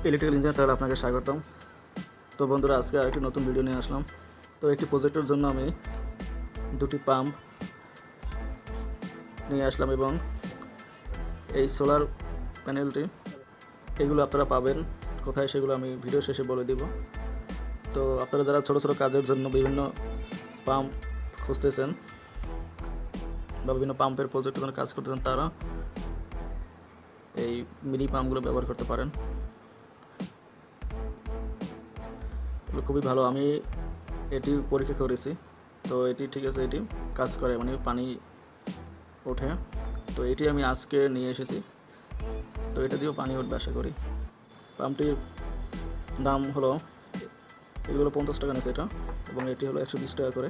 Electrical engineer চ্যানেলে আপনাকে স্বাগতম। তো বন্ধুরা, আজকে আরেকটি নতুন ভিডিও নিয়ে আসলাম। তো একটি প্রজেক্টের জন্য আমি দুটি পাম্প নিয়ে আসলাম এবং এই সোলার প্যানেলটি এগুলো আপনারা পাবেন কোথায় সেগুলো আমি ভিডিও শেষে বলে দিব। তো আপনারা যারা ছোট ছোট কাজের জন্য বিভিন্ন পাম্প খুঁজতেছেন বা বিভিন্ন পাম্পের প্রজেক্টের জন্য কাজ করতেছেন, তারা এই মিনি পাম্পগুলো ব্যবহার করতে পারেন। খুবই ভালো, আমি এটি পরীক্ষা করেছি। তো এটি ঠিক আছে, এটি কাজ করে, মানে পানি ওঠে। তো এটি আমি আজকে নিয়ে এসেছি, তো এটা দিয়েও পানি উঠবে আশা করি। পাম্পটির দাম হলো, এগুলো 50 টাকা নিয়েছে এটা, এবং এটি হলো 120 টাকা করে।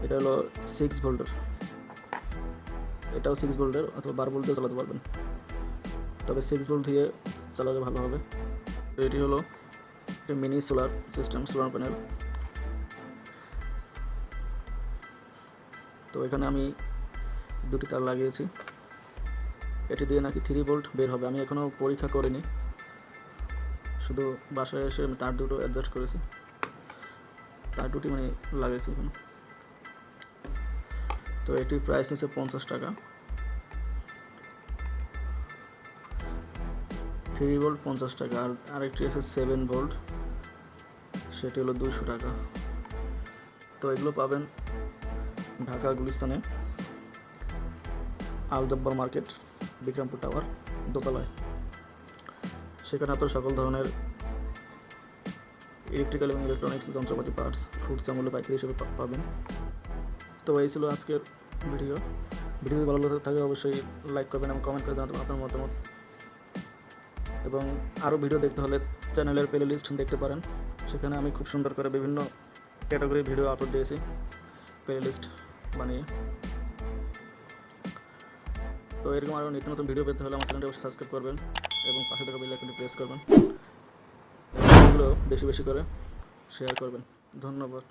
এটা হলো 6 ভোল্টের, এটাও 6 ভোল্টের অথবা 12 ভোল্টেও চালাতে পারবেন, তবে 6 ভোল্ট দিয়ে চালালে ভালো হবে। তো এটি হলো mini solar system, solar panel. তো এখানে আমি দুটি তার লাগিয়েছি, এটি দিয়ে নাকি 3 ভোল্ট বের হবে। আমি এখনও পরীক্ষা করিনি, শুধু বাসায় এসে আমি তার দুটো অ্যাডজাস্ট করেছি, তার দুটি মানে লাগিয়েছি এখন। তো এটির প্রাইস নিচ্ছে 50 টাকা। 3 ভোল্ট 50 টাকা, আর আরেকটি আছে 7 ভোল্ট, সেটি হলো 200 টাকা। তো এগুলো পাবেন ঢাকা গুলিস্তানে আল জব্বার মার্কেট, বিক্রমপুর টাওয়ার দোতলায়। সেখানে আপনার সকল ধরনের ইলেকট্রিক্যাল এবং ইলেকট্রনিক্স যন্ত্রপাতি পার্টস খুচরা মূল্যে পাইকারি হিসেবে পাবেন। তো এই ছিল আজকের ভিডিও। যদি ভালো থাকে অবশ্যই লাইক করবেন এবং কমেন্ট করে জানাতে আপনার মতামত। এবং আরও ভিডিও দেখতে হলে চ্যানেলের প্লে লিস্ট দেখতে পারেন, সেখানে আমি খুব সুন্দর করে বিভিন্ন ক্যাটাগরির ভিডিও আপলোড দিয়েছি প্লে লিস্ট বানিয়ে। তো এরকম আরও নিত্য নতুন ভিডিও পেতে হলে আমার চ্যানেলটি অবশ্যই সাবস্ক্রাইব করবেন এবং পাশে থাকা বেল আইকনটি প্রেস করবেন। এগুলো বেশি বেশি করে শেয়ার করবেন। ধন্যবাদ।